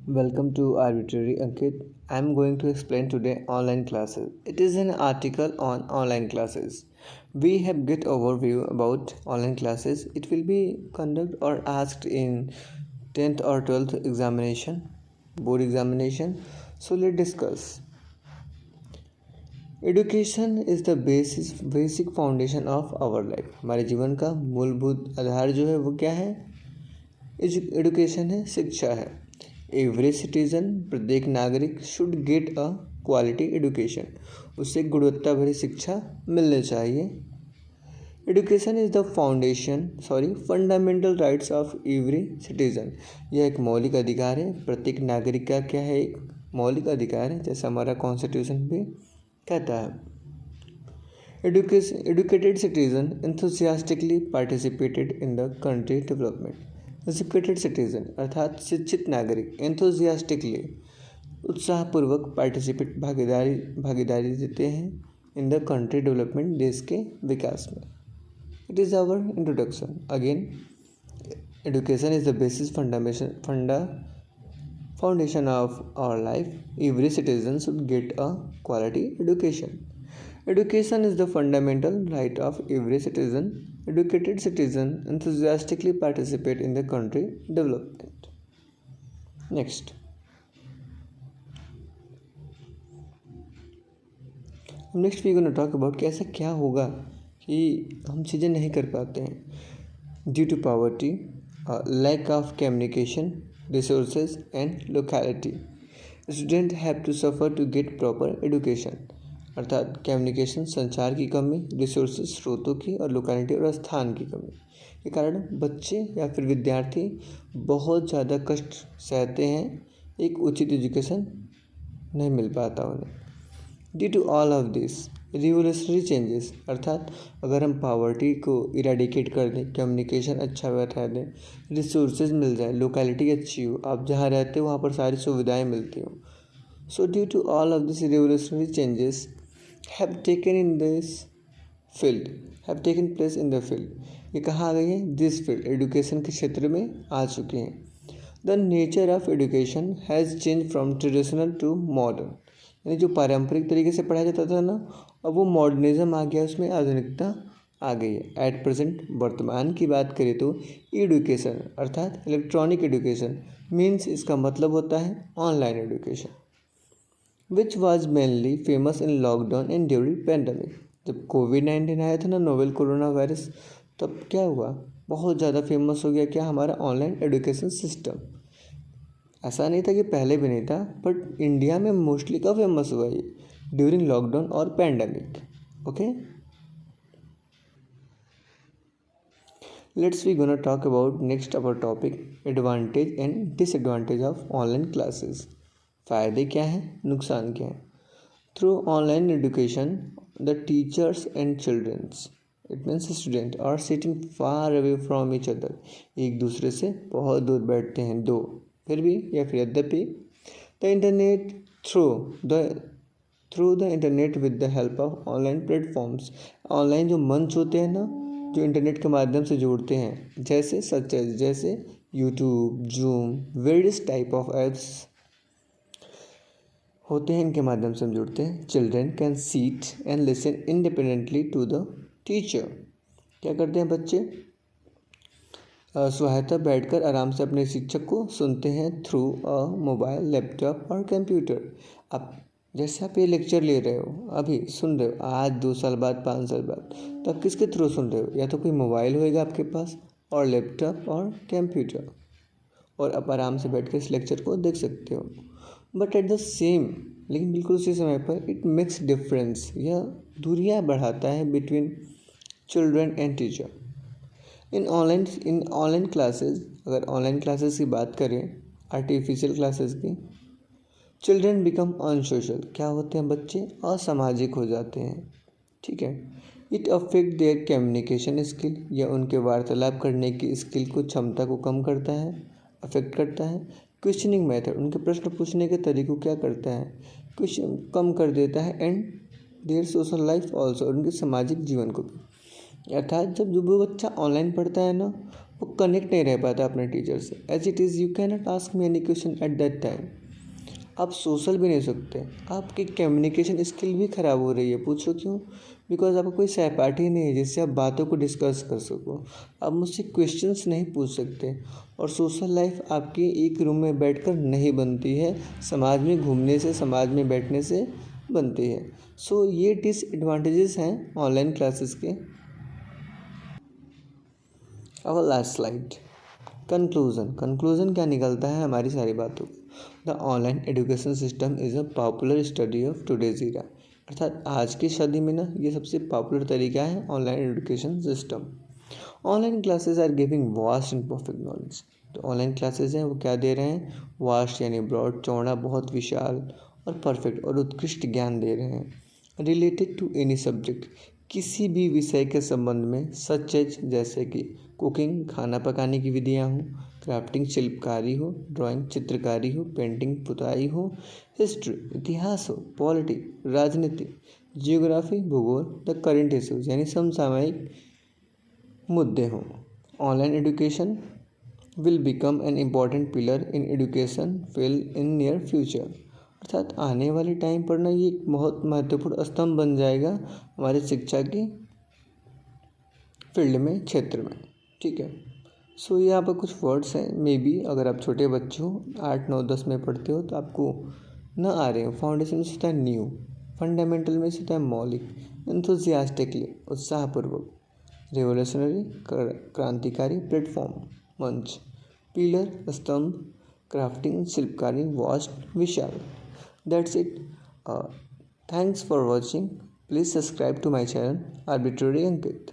Welcome to Arbitrary Ankit. I'm going to explain today online classes. It is an article on online classes. We have get overview about online classes. It will be conducted or asked in 10th or 12th examination, board examination. So let's discuss. Education is the basic foundation of our life. हमारे जीवन का मूलभूत आधार जो है वो क्या है? Education है, शिक्षा है। एवरी सिटीज़न, प्रत्येक नागरिक should get a quality education, उससे गुणवत्ता भरी शिक्षा मिलनी चाहिए। Education is the fundamental rights of every citizen. यह एक मौलिक अधिकार है, प्रत्येक नागरिक का क्या है? एक मौलिक अधिकार है, जैसे हमारा कॉन्स्टिट्यूशन भी कहता है। Educated citizen enthusiastically participated in the country development। Educated citizen अर्थात शिक्षित नागरिक enthusiastically उत्साहपूर्वक पार्टिसिपेट भागीदारी देते हैं इन द कंट्री डेवलपमेंट, देश के विकास में। It is our introduction. Again, education is the basis foundation of our life. Every citizen should get a quality education. Education is the fundamental right of every citizen. Educated citizen enthusiastically participate in the country development. Next, we're going to talk about कि ऐसा क्या होगा कि हम चीज़ें नहीं कर पाते हैं। Due to poverty, lack of communication, resources and locality, students have to suffer to get proper education। अर्थात कम्युनिकेशन, संचार की कमी, रिसोर्सेज स्रोतों की, और लोकेलिटी और स्थान की कमी के कारण बच्चे या फिर विद्यार्थी बहुत ज़्यादा कष्ट सहते हैं, एक उचित एजुकेशन नहीं मिल पाता उन्हें। Due to all of this revolutionary changes, अर्थात अगर हम पावर्टी को इरेडिकेट कर दें, कम्युनिकेशन अच्छा बैठा दें, रिसोर्सेज मिल जाए, लोकेलिटी अच्छी हो, आप जहाँ रहते हो वहाँ पर सारी सुविधाएं मिलती हो। So due to all of this revolutionary changes have taken place in the field. ये कहाँ आ गई है? दिस फील्ड, एडुकेशन के क्षेत्र में आ चुके हैं। The nature of education has change from traditional to modern. यानी जो पारंपरिक तरीके से पढ़ाया जाता था ना, अब वो मॉडर्निज्म आ गया, उसमें आधुनिकता आ गई है। एट प्रेजेंट, वर्तमान की बात करें तो एडुकेशन अर्थात इलेक्ट्रॉनिक एडुकेशन मीन्स, इसका मतलब होता है online education, which was mainly famous in lockdown and during pandemic. जब कोविड-19 आया था ना, नोवेल कोरोना वायरस, तब क्या हुआ? बहुत ज़्यादा फेमस हो गया क्या? हमारा ऑनलाइन एडुकेशन सिस्टम। ऐसा नहीं था कि पहले भी नहीं था, बट इंडिया में मोस्टली कब फेमस हुआ ये? ड्यूरिंग लॉकडाउन और pandemic. Okay, let's we gonna talk about next our topic, advantage and disadvantage of online classes. फ़ायदे क्या हैं, नुकसान क्या हैं? Through online education the teachers and childrens, it means student, are sitting far away from each other. एक दूसरे से बहुत दूर बैठते हैं, दो फिर भी या फिर यद्यपि। The internet through the internet with the help of online platforms. Online जो मंच होते हैं ना, जो इंटरनेट के माध्यम से जोड़ते हैं, जैसे YouTube, Zoom, various type of apps होते हैं, इनके माध्यम से हम जुड़ते हैं। Children can sit and listen independently to the teacher. क्या करते हैं बच्चे? सहायता बैठकर आराम से अपने शिक्षक को सुनते हैं थ्रू अ मोबाइल, लैपटॉप और कंप्यूटर। अब जैसे आप ये लेक्चर ले रहे हो, अभी सुन रहे हो, आज 2 साल बाद, 5 साल बाद, तो आप किसके थ्रू सुन रहे हो? या तो कोई मोबाइल होएगा आपके पास, और लैपटॉप और कंप्यूटर, और आप आराम से बैठ कर इस लेक्चर को देख सकते हो। बट एट द सेम, लेकिन बिल्कुल उसी समय पर, इट मेक्स डिफरेंस, यह दूरियाँ बढ़ाता है between children and teacher. In online classes, अगर ऑनलाइन क्लासेस की बात करें, आर्टिफिशियल क्लासेस की, चिल्ड्रन बिकम अनसोशल। क्या होते हैं? बच्चे असामाजिक हो जाते हैं। ठीक है। It affect there communication skill, या उनके वार्तालाप करने की स्किल को, क्षमता को कम करता है, अफेक्ट करता है। क्वेश्चनिंग मेथड, उनके प्रश्न पूछने के तरीकों क्या करता है? क्वेश्चन कम कर देता है। And their social life also, उनके सामाजिक जीवन को भी। अर्थात जब वो बच्चा ऑनलाइन पढ़ता है ना, वो कनेक्ट नहीं रह पाता अपने टीचर से। As it is you can not ask me any question at that time. आप सोशल भी नहीं सकते, आपकी कम्युनिकेशन स्किल भी ख़राब हो रही है। पूछो क्यों? बिकॉज आपका कोई सहपाठी नहीं है जिससे आप बातों को डिस्कस कर सको। आप मुझसे क्वेश्चंस नहीं पूछ सकते। और सोशल लाइफ आपकी एक रूम में बैठकर नहीं बनती है, समाज में घूमने से, समाज में बैठने से बनती है। सो ये डिसएडवांटेजेस हैं ऑनलाइन क्लासेस के। अब लास्ट स्लाइड, कंक्लूजन क्या निकलता है हमारी सारी बातों। The online education system is a popular study of today's era. अर्थात आज की सदी में ना ये सबसे पॉपुलर तरीका है online education system. Online classes are giving vast and perfect knowledge. तो ऑनलाइन क्लासेस हैं वो क्या दे रहे हैं? वास्ट यानी ब्रॉड, चौड़ा, बहुत विशाल और परफेक्ट और उत्कृष्ट ज्ञान दे रहे हैं रिलेटेड टू एनी सब्जेक्ट, किसी भी विषय के संबंध में। सच एज जैसे कि कुकिंग, खाना पकाने की विधियाँ हों, क्राफ्टिंग, शिल्पकारी हो, ड्राइंग, चित्रकारी हो, पेंटिंग, पुताई हो, हिस्ट्री, इतिहास हो, पॉलिटी, राजनीति, जियोग्राफी, भूगोल, द करेंट इशूज़ यानी समसामयिक मुद्दे हों। Online education will become an important pillar in education field in near future. अर्थात आने वाले टाइम पर ना ये एक बहुत महत्वपूर्ण स्तंभ बन जाएगा हमारे शिक्षा की फील्ड में, क्षेत्र में। ठीक है। सो यहाँ पर कुछ वर्ड्स हैं, मे बी अगर आप छोटे बच्चे हो 8, 9, 10 में पढ़ते हो तो आपको न आ रहे हो। फाउंडेशन में से होता है न्यू, फंडामेंटल में से होता है मौलिक, एंथुजियास्टिकली उत्साहपूर्वक, रेवोल्यूशनरी क्रांतिकारी, प्लेटफॉर्म मंच, पिलर स्तंभ, क्राफ्टिंग शिल्पकारी, वास्ट विशाल। That's it. Thanks for watching. Please subscribe to my channel arbitrary Ankit.